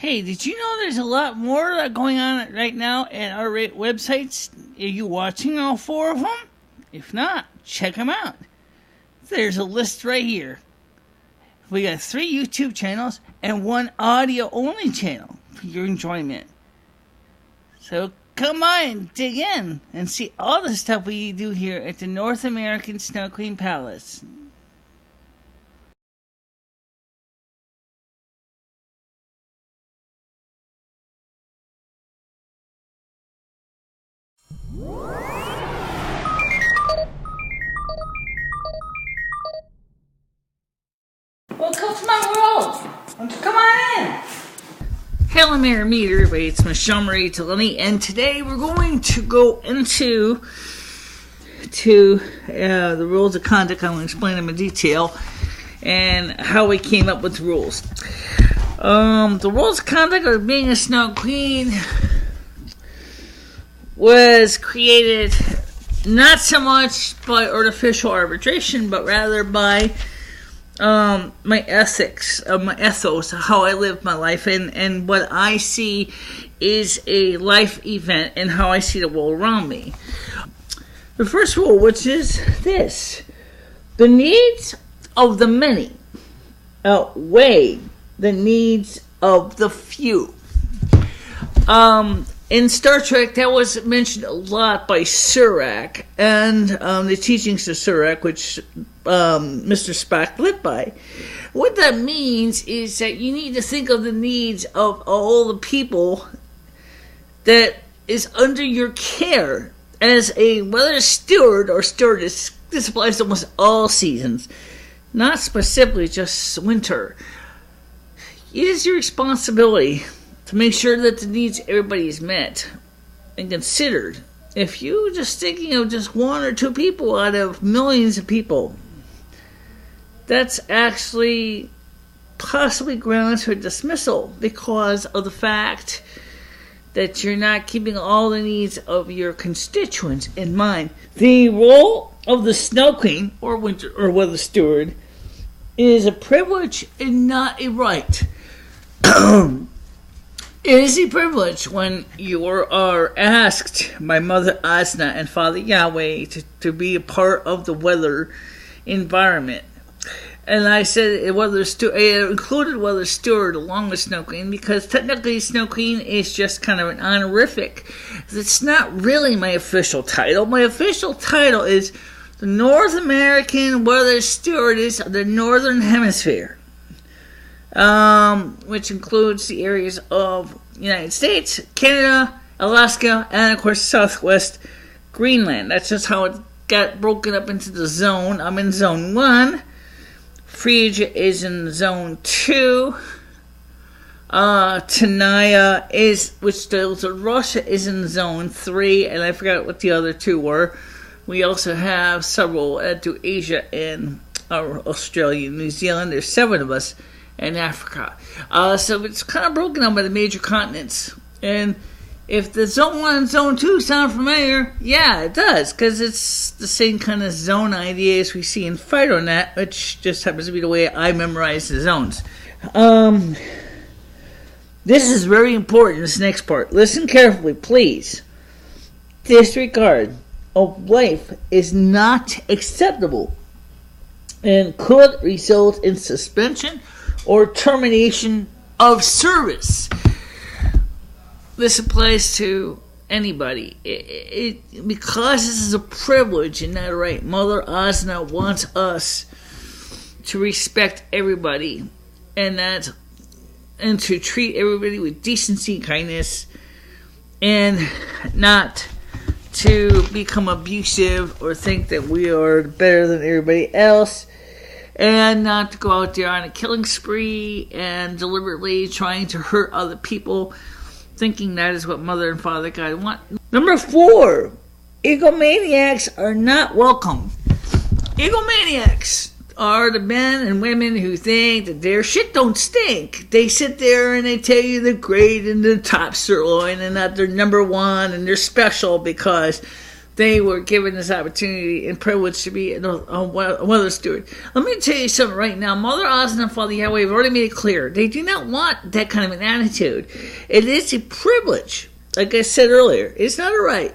Hey, did you know there's a lot more going on right now at our websites? Are you watching all 4 of them? If not, check them out. There's a list right here. We got 3 YouTube channels and 1 audio-only channel for your enjoyment. So come on, dig in, and see all the stuff we do here at the North American Snow Queen Palace. Welcome to my world. Come on in. Hello, everybody. It's Michele Marie Dalene, and today we're going to go into the rules of conduct. I'm going to explain them in detail and how we came up with the rules. The rules of conduct of being a snow queen was created not so much by artificial arbitration, but rather by my ethics, my ethos, how I live my life, and what I see is a life event and how I see the world around me. The first rule, which is this: the needs of the many outweigh the needs of the few. In Star Trek, that was mentioned a lot by Surak and the teachings of Surak, which Mr. Spock lived by. What that means is that you need to think of the needs of all the people that is under your care. As a weather steward or stewardess, this applies to almost all seasons, not specifically just winter. It is your responsibility to make sure that the needs of everybody is met and considered. If you just thinking of just 1 or 2 people out of millions of people, that's actually possibly grounds for dismissal because of the fact that you're not keeping all the needs of your constituents in mind. The role of the Snow Queen or winter or weather steward is a privilege and not a right. It is a privilege when you are asked by Mother Azna and Father Jahweh to be a part of the weather environment. And I said it included Weather Steward along with Snow Queen because technically Snow Queen is just kind of an honorific. It's not really my official title. My official title is the North American Weather Stewardess of the Northern Hemisphere. Which includes the areas of United States, Canada, Alaska, and of course Southwest Greenland. That's just how it got broken up into the zone. I'm in Zone 1. Frisia is in Zone 2. Tenaya which deals with Russia, is in Zone 3, and I forgot what the other 2 were. We also have several to Asia and Australia and New Zealand. There's 7 of us. And Africa. So it's kind of broken up by the major continents. And if the Zone 1 and Zone 2 sound familiar, yeah, it does, because it's the same kind of zone idea as we see in FidoNet, which just happens to be the way I memorize the zones. This is very important, this next part. Listen carefully, please. Disregard of life is not acceptable and could result in suspension or termination of service. This applies to anybody. Because this is a privilege and not a right, Mother Azna wants us to respect everybody and to treat everybody with decency and kindness and not to become abusive or think that we are better than everybody else. And not to go out there on a killing spree and deliberately trying to hurt other people, thinking that is what Mother and Father God want. Number 4, egomaniacs are not welcome. Egomaniacs are the men and women who think that their shit don't stink. They sit there and they tell you they're great and the top sirloin and that they're number 1 and they're special because they were given this opportunity and privilege to be a weather steward. Let me tell you something right now. Mother Azna and Father Jahweh have already made it clear. They do not want that kind of an attitude. It is a privilege. Like I said earlier, it's not a right.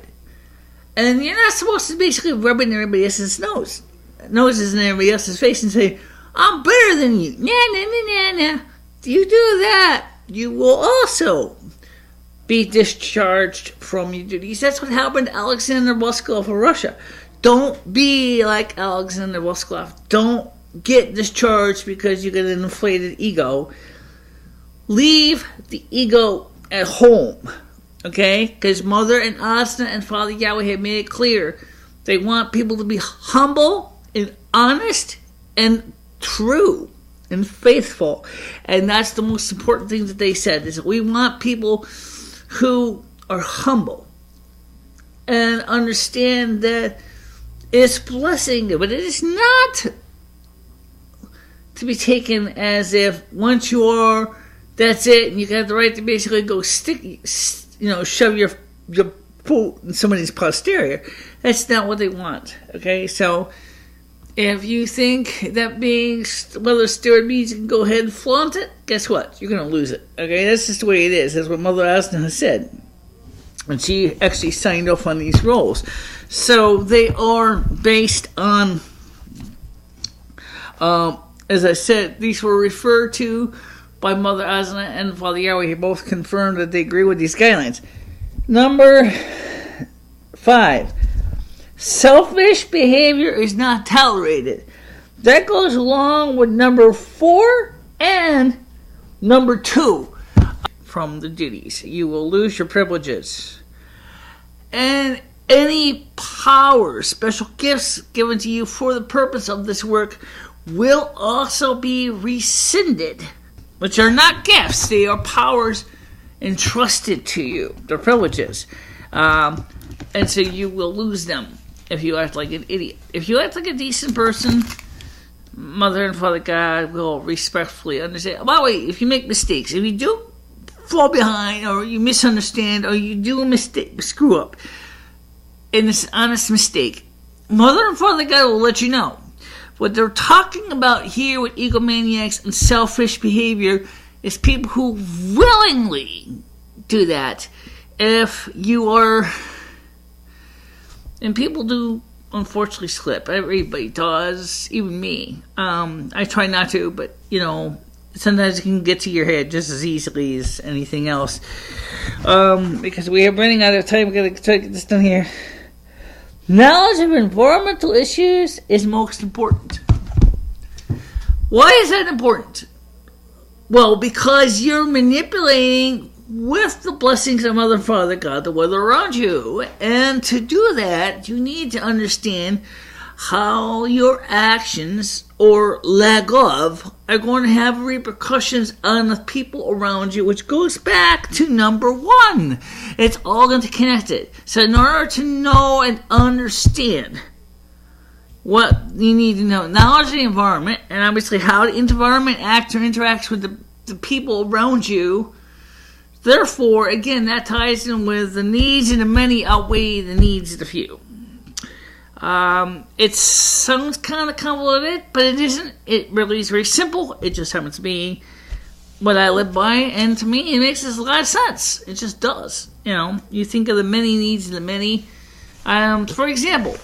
And you're not supposed to basically rub in everybody else's noses in everybody else's face and say, I'm better than you. Nah. You do that, you will also be discharged from your duties. That's what happened to Alexander Voskov of Russia. Don't be like Alexander Voskov. Don't get discharged because you get an inflated ego. Leave the ego at home. Okay? Because Mother and Azna and Father Jahweh have made it clear they want people to be humble and honest and true and faithful. And that's the most important thing that they said, is that we want people who are humble and understand that it's blessing, but it is not to be taken as if once you are, that's it, and you got the right to basically go shove your foot in somebody's posterior. That's not what they want. Okay, so if you think that being weather steward means you can go ahead and flaunt it, guess what? You're going to lose it. Okay, that's just the way it is. That's what Mother Azna has said. And she actually signed off on these roles. So they are based on, as I said, these were referred to by Mother Azna and Father Jahweh. He both confirmed that they agree with these guidelines. Number 5. Selfish behavior is not tolerated. That goes along with number 4 and number 2 from the duties. You will lose your privileges. And any powers, special gifts given to you for the purpose of this work will also be rescinded, which are not gifts. They are powers entrusted to you. They're privileges. And so you will lose them if you act like an idiot. If you act like a decent person, Mother and Father God will respectfully understand. By the way, if you make mistakes, if you do fall behind, or you misunderstand, or you do a screw up, and it's an honest mistake, Mother and Father God will let you know. What they're talking about here with egomaniacs and selfish behavior is people who willingly do that. If you are... And people do, unfortunately, slip. Everybody does, even me. I try not to, but, sometimes it can get to your head just as easily as anything else. Because we are running out of time. We've got to try to get this done here. Knowledge of environmental issues is most important. Why is that important? Well, because you're manipulating with the blessings of Mother and Father God, the weather around you. And to do that, you need to understand how your actions, or lack of, are going to have repercussions on the people around you, which goes back to number 1. It's all interconnected. So in order to know and understand what you need to know, knowledge of the environment, and obviously how the environment acts or interacts with the people around you. Therefore, again, that ties in with the needs of the many outweigh the needs of the few. It sounds kind of convoluted, but it isn't. It really is very simple. It just happens to be what I live by, and to me, it makes a lot of sense. It just does. You think of the many needs of the many. For example,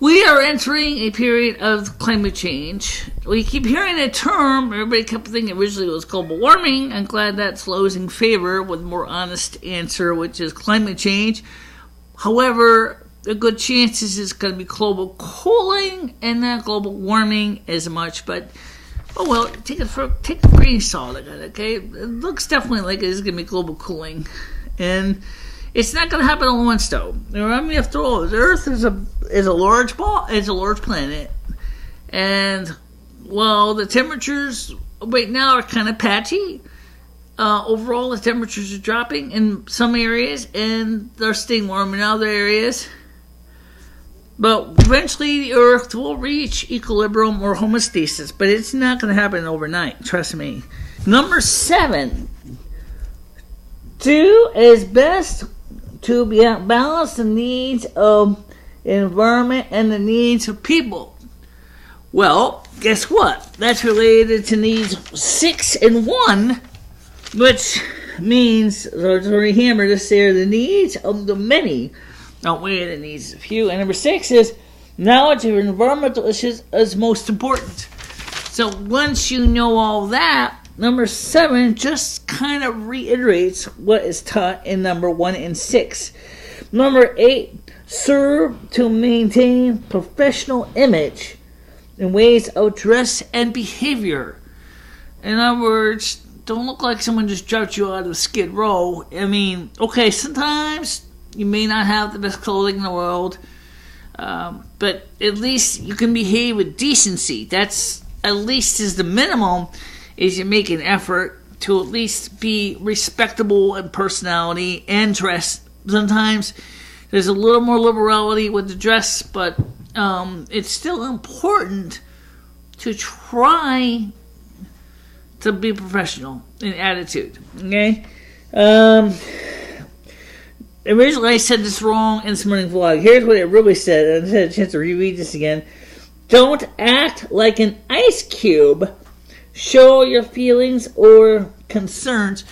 we are entering a period of climate change. We keep hearing a term. Everybody kept thinking originally it was global warming. I'm glad that flows in favor with a more honest answer, which is climate change. However, the good chances is going to be global cooling and not global warming as much. But, take a grain of salt, okay? It looks definitely like it is going to be global cooling. And it's not going to happen all at once, though. After all, the Earth is a large ball. It's a large planet, and while the temperatures right now are kind of patchy, overall the temperatures are dropping in some areas, and they're staying warm in other areas. But eventually, the Earth will reach equilibrium or homeostasis, but it's not going to happen overnight. Trust me. Number 7. Do as best to balance the needs of the environment and the needs of people. Well, guess what? That's related to needs 6 and 1, which means, to hammer this there, the needs of the many outweigh the needs of the few. And number 6 is knowledge of environmental issues is most important. So once you know all that, number 7 just kind of reiterates what is taught in number 1 and 6. Number 8, serve to maintain professional image in ways of dress and behavior. In other words, don't look like someone just dropped you out of Skid Row. I mean, okay, sometimes you may not have the best clothing in the world, but at least you can behave with decency. That's at least is the minimum, is you make an effort to at least be respectable in personality and dress. Sometimes there's a little more liberality with the dress, but it's still important to try to be professional in attitude. Okay? Originally I said this wrong in this morning vlog. Here's what it really said. I had a chance to reread this again. Don't act like an ice cube. Show your feelings or concerns.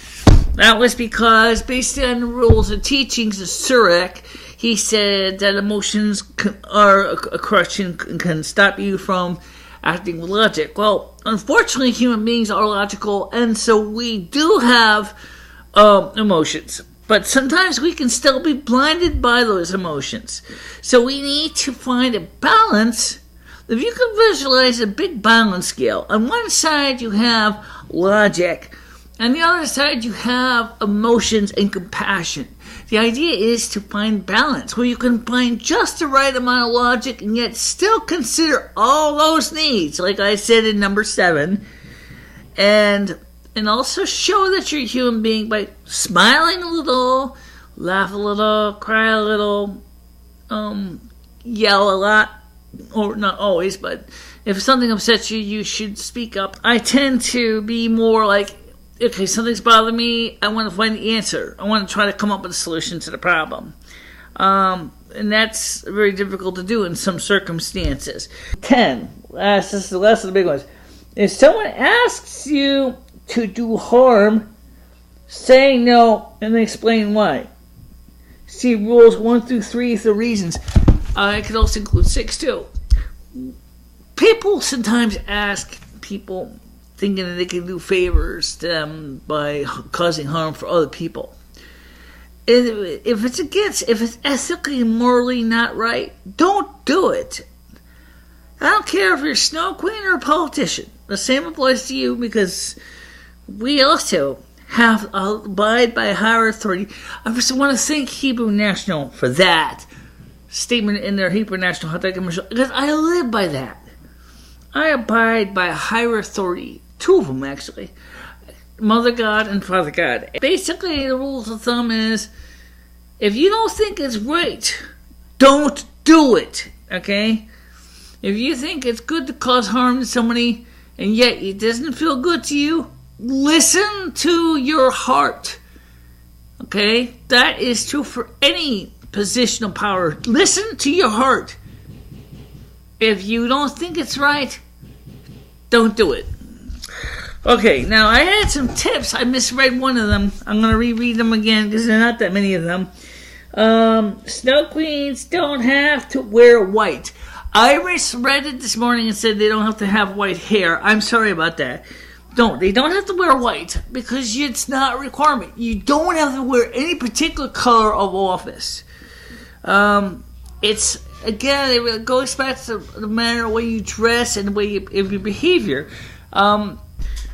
That was because, based on the rules and teachings of Surik, he said that emotions are a correction can stop you from acting with logic. Well, unfortunately, human beings are logical, and so we do have emotions. But sometimes we can still be blinded by those emotions. So we need to find a balance. If you can visualize a big balance scale, on one side you have logic, on the other side you have emotions and compassion. The idea is to find balance, where you can find just the right amount of logic and yet still consider all those needs, like I said in number 7, and also show that you're a human being by smiling a little, laugh a little, cry a little, yell a lot. Or not always, but if something upsets you, you should speak up. I tend to be more like, okay, something's bothering me, I want to find the answer. I want to try to come up with a solution to the problem. And that's very difficult to do in some circumstances. 10, this is the last of the big ones. If someone asks you to do harm, say no and then explain why. See rules 1 through 3 for reasons. It could also include 6 too. People sometimes ask people thinking that they can do favors to them by causing harm for other people. If it's ethically and morally not right, don't do it. I don't care if you're a snow queen or a politician. The same applies to you, because we also have to abide by a higher authority. I just want to thank Hebrew National for that statement in their Hebrew National Hot Dog commercial, because I live by that. I abide by a higher authority. 2 of them, actually. Mother God and Father God. Basically, the rules of thumb is, if you don't think it's right, don't do it, okay? If you think it's good to cause harm to somebody, and yet it doesn't feel good to you, listen to your heart, okay? That is true for any position of power. Listen to your heart. If you don't think it's right, don't do it. Okay, now I had some tips. I misread one of them. I'm going to reread them again because there are not that many of them. Snow queens don't have to wear white. I misread it this morning and said they don't have to have white hair. I'm sorry about that. They don't have to wear white because it's not a requirement. You don't have to wear any particular color of office. It's, again, it goes back to the manner of the way you dress and the way of your behavior.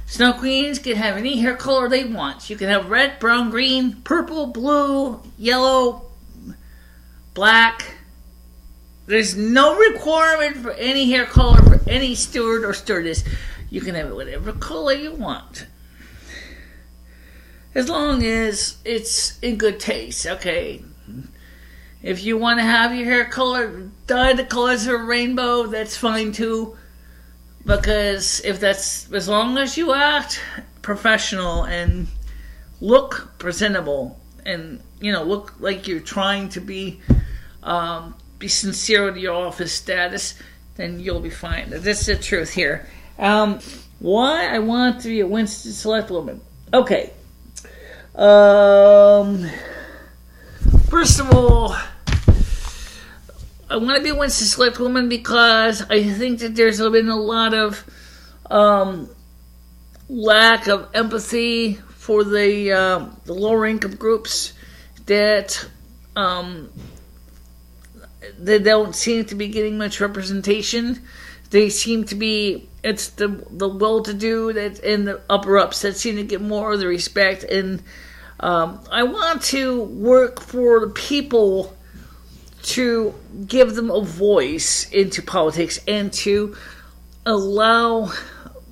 Snow queens can have any hair color they want. You can have red, brown, green, purple, blue, yellow, black. There's no requirement for any hair color for any steward or stewardess. You can have it whatever color you want, as long as it's in good taste, okay? If you want to have your hair color dyed the colors of a rainbow, that's fine too. Because if that's, as long as you act professional and look presentable and look like you're trying to be sincere with your office status, then you'll be fine. That's the truth here. Why I want to be a Winsted Selectwoman? Okay. First of all, I want to be a Winsted Selectwoman because I think that there's been a lot of lack of empathy for the lower income groups that they don't seem to be getting much representation. They seem to be, it's the well-to-do that and the upper-ups that seem to get more of the respect. And I want to work for the people to give them a voice into politics and to allow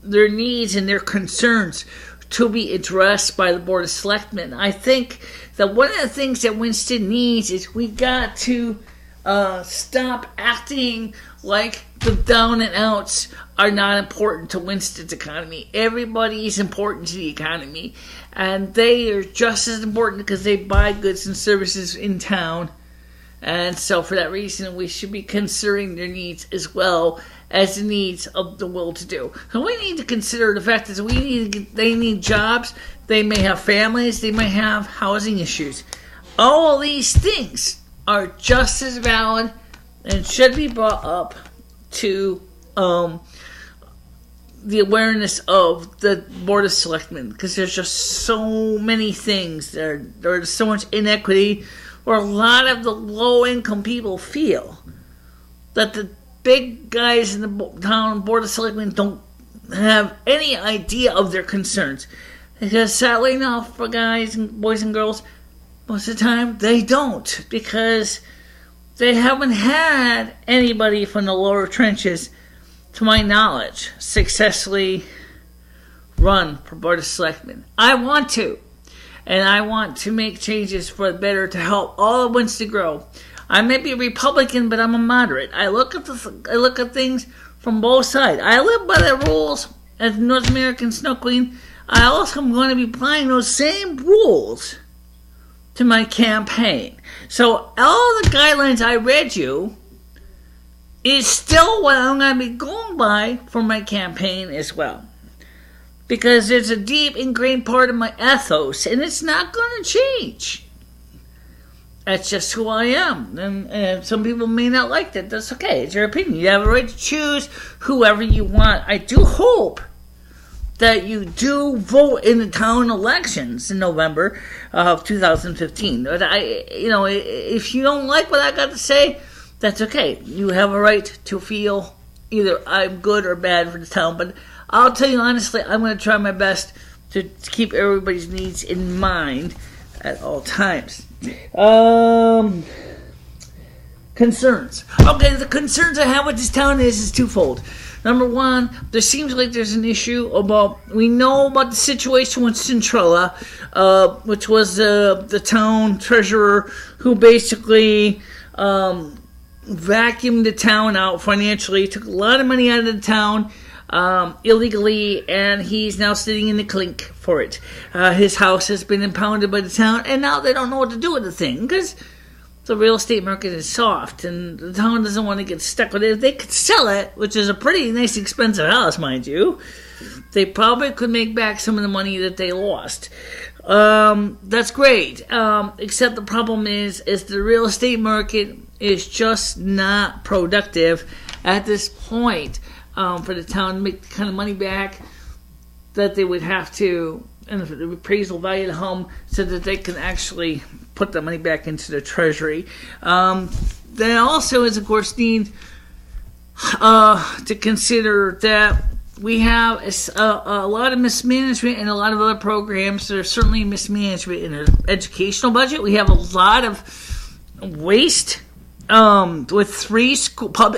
their needs and their concerns to be addressed by the Board of Selectmen. I think that one of the things that Winston needs is we got to stop acting like the down and outs are not important to Winston's economy. Everybody is important to the economy, and they are just as important because they buy goods and services in town. And so for that reason, we should be considering their needs as well as the needs of the well-to-do. So we need to consider the fact that they need jobs, they may have families, they may have housing issues. All these things are just as valid and should be brought up to the awareness of the Board of Selectmen, because there's just so many things. There's so much inequity, where a lot of the low-income people feel that the big guys in the town Board of Selectmen don't have any idea of their concerns. Because sadly enough, for guys and boys and girls, most of the time they don't, because they haven't had anybody from the lower trenches, to my knowledge, successfully run for Board of Selectmen. I want to. And I want to make changes for the better to help all of Winston grow. I may be a Republican, but I'm a moderate. I look at things from both sides. I live by the rules as North American Snow Queen. I also am going to be applying those same rules to my campaign. So all the guidelines I read you is still what I'm going to be going by for my campaign as well. Because there's a deep ingrained part of my ethos, and it's not going to change. That's just who I am. And some people may not like that. That's okay. It's your opinion. You have a right to choose whoever you want. I do hope that you do vote in the town elections in November of 2015. But if you don't like what I got to say, that's okay. You have a right to feel either I'm good or bad for the town. But I'll tell you honestly, I'm going to try my best to keep everybody's needs in mind at all times. Concerns. Okay, the concerns I have with this town is twofold. Number one, there seems like there's an issue we know about the situation with Centrella, which was the town treasurer who basically vacuumed the town out financially, took a lot of money out of the town illegally, and he's now sitting in the clink for it. His house has been impounded by the town, and now they don't know what to do with the thing, because the real estate market is soft, and the town doesn't want to get stuck with it. If they could sell it, which is a pretty nice, expensive house, mind you, they probably could make back some of the money that they lost. That's great, except the problem is the real estate market is just not productive at this point for the town to make the kind of money back that they would have to, and the appraisal value of the home, so that they can actually put the money back into the treasury. They also, is of course, need to consider that we have a lot of mismanagement in a lot of other programs. There's certainly mismanagement in our educational budget. We have a lot of waste with 3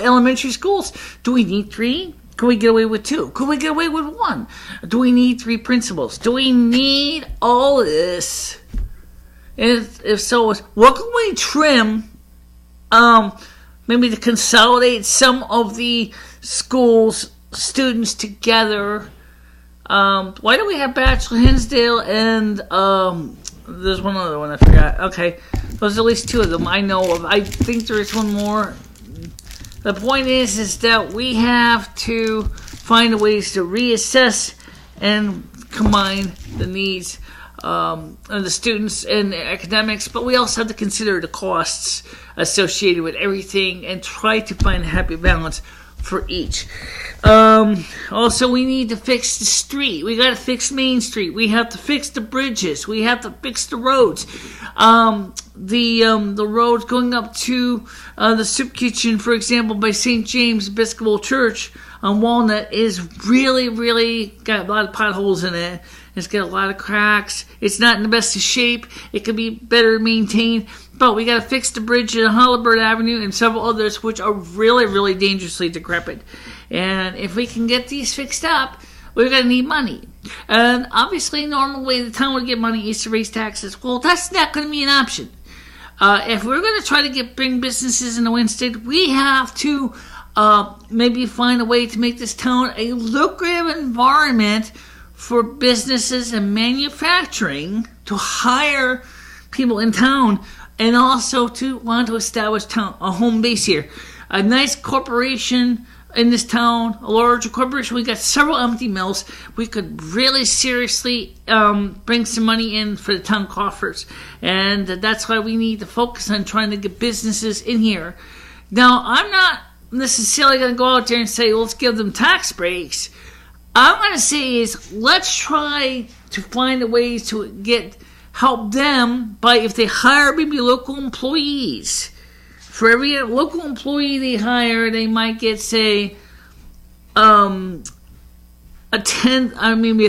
elementary schools. Do we need 3? Could we get away with 2? Could we get away with 1? Do we need 3 principals? Do we need all of this? If so, what can we trim? Maybe to consolidate some of the schools' students together. Why do we have Bachelor Hinsdale and there's one other one I forgot. Okay, those are at least two of them I know of. I think there is one more. The point is that we have to find ways to reassess and combine the needs of the students and academics, but we also have to consider the costs associated with everything and try to find a happy balance for each. Also, we need to fix the street. We got to fix Main Street. We have to fix the bridges. We have to fix the roads. The roads going up to the soup kitchen, for example, by St. James Episcopal Church on Walnut is really got a lot of potholes in it. It's got a lot of cracks. It's not in the best of shape. It could be better maintained. But we got to fix the bridge at Holabird Avenue and several others, which are really dangerously decrepit. And if we can get these fixed up, we're going to need money. And obviously, the normal way the town would get money is to raise taxes. Well, that's not going to be an option. If we're going to try to bring businesses into Winsted, we have to maybe find a way to make this town a lucrative environment for businesses and manufacturing to hire people in town, and also to want to establish a home base here. A nice corporation in this town, a larger corporation. We got several empty mills. We could really seriously bring some money in for the town coffers, and that's why we need to focus on trying to get businesses in here. Now, I'm not necessarily going to go out there and say, let's give them tax breaks. I'm going to say is, let's try to find a way to help them by, if they hire maybe local employees. For every local employee they hire, they might get, say, a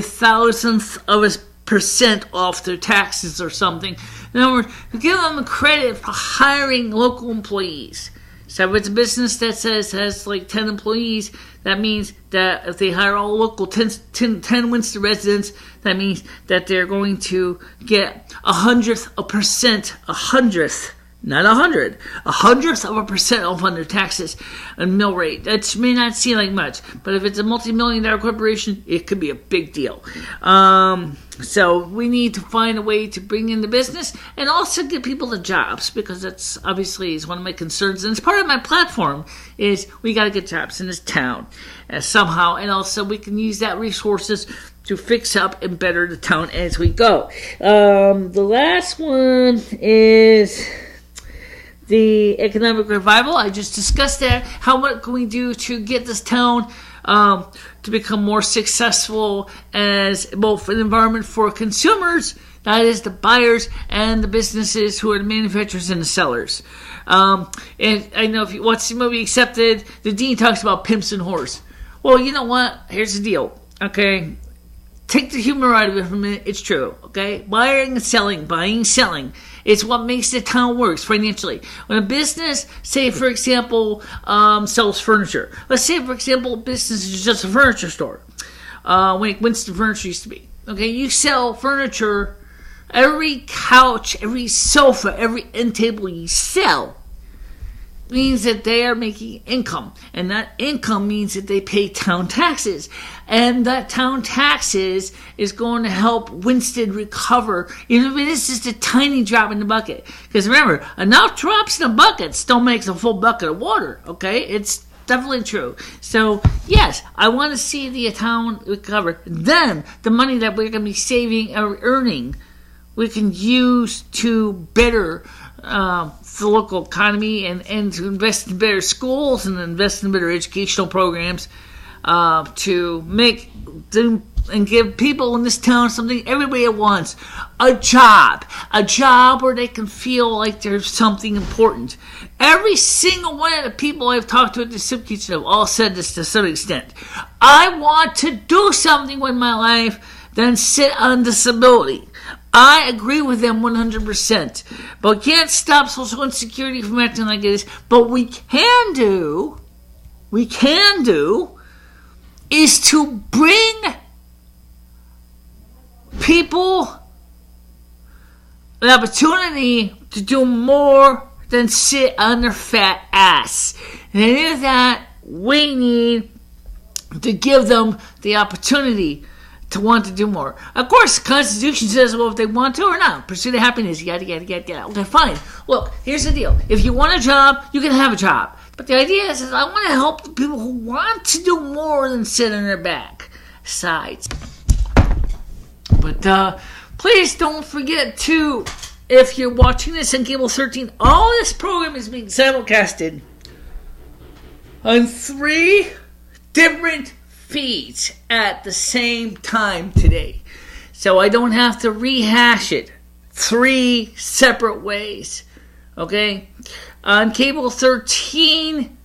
thousandth of a percent off their taxes or something. In other words, give them a credit for hiring local employees. So if it's a business that has like 10 employees, that means that if they hire all local 10 Winsted residents, that means that they're going to get 100th of a percent off on their taxes and mill rate. That may not seem like much, but if it's a multi-million-dollar corporation, it could be a big deal. So we need to find a way to bring in the business and also get people the jobs, because that's obviously is one of my concerns, and it's part of my platform is we got to get jobs in this town somehow, and also we can use that resources to fix up and better the town as we go. The last one is the economic revival. I just discussed that. What can we do to get this town to become more successful as both an environment for consumers, that is the buyers, and the businesses who are the manufacturers and the sellers. And I know if you watch the movie Accepted, the dean talks about pimps and whores. Well, you know what? Here's the deal. Okay, take the humor out of it for a minute. It's true. Okay, buying and selling. It's what makes the town works financially. When a business, say for example, sells furniture. Let's say for example, a business is just a furniture store. Like Winston Furniture used to be. Okay, you sell furniture. Every couch, every sofa, every end table you sell means that they are making income, and that income means that they pay town taxes, and that town taxes is going to help Winsted recover, even if it is just a tiny drop in the bucket. Because remember, enough drops in the bucket still makes a full bucket of water. Okay, it's definitely true. So yes, I want to see the town recover. Then the money that we're going to be saving or earning, we can use to better the local economy and to invest in better schools and invest in better educational programs to make them and give people in this town something everybody wants, a job where they can feel like there's something important. Every single one of the people I've talked to at the soup kitchen have all said this to some extent. I want to do something with my life than sit on disability. I agree with them 100%. But we can't stop social insecurity from acting like it is. But we can do is to bring people an opportunity to do more than sit on their fat ass. And to do that, we need to give them the opportunity to want to do more. Of course, the Constitution says, well, if they want to or not, pursuit of happiness, yada, yada, yada, yada. Okay, fine. Look, here's the deal. If you want a job, you can have a job. But the idea is I want to help the people who want to do more than sit on their back sides. But please don't forget to, if you're watching this on Cable 13, all this program is being simulcasted on 3 different feeds at the same time today. So I don't have to rehash it 3 separate ways. Okay? On Cable 13,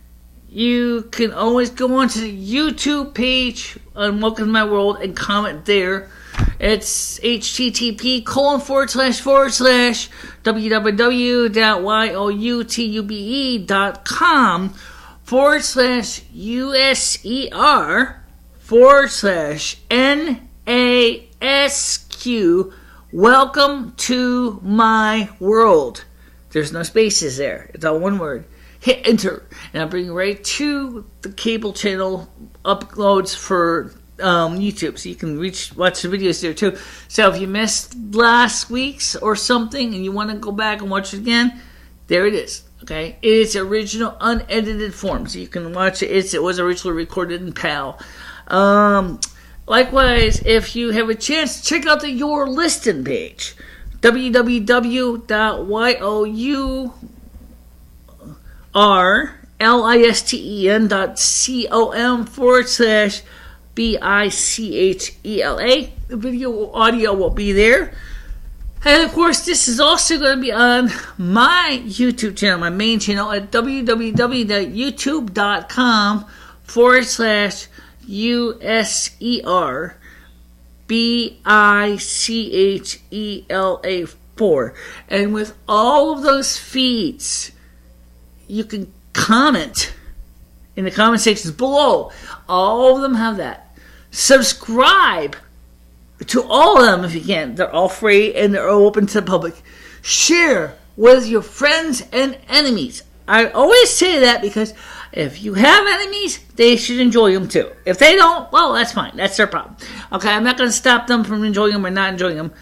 you can always go onto the YouTube page on Welcome to My World and comment there. It's http://www.user.com/NASQ. Welcome to my world. There's no spaces there. It's all one word. Hit enter, and I'll bring you right to the cable channel uploads for YouTube, so you can watch the videos there too. So if you missed last week's or something and you want to go back and watch it again, there it is. Okay, it's original unedited form, so you can watch it. It was originally recorded in PAL. Likewise, if you have a chance, check out the Your Listing page, www.yourlisten.com/BICHELA. The video audio will be there. And of course, this is also going to be on my YouTube channel, my main channel, at www.youtube.com/USERBICHELA4. And with all of those feeds, you can comment in the comment sections below. All of them have that. Subscribe to all of them if you can. They're all free and they're all open to the public. Share with your friends and enemies. I always say that because if you have enemies, they should enjoy them too. If they don't, well, that's fine. That's their problem. Okay, I'm not going to stop them from enjoying them or not enjoying them,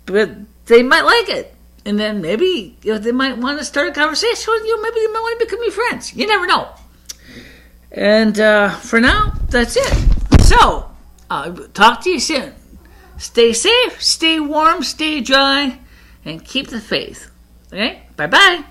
but they might like it. And then maybe they might want to start a conversation with you. Maybe they might want to become your friends. You never know. And for now, that's it. So, talk to you soon. Stay safe, stay warm, stay dry, and keep the faith. Okay? Bye-bye.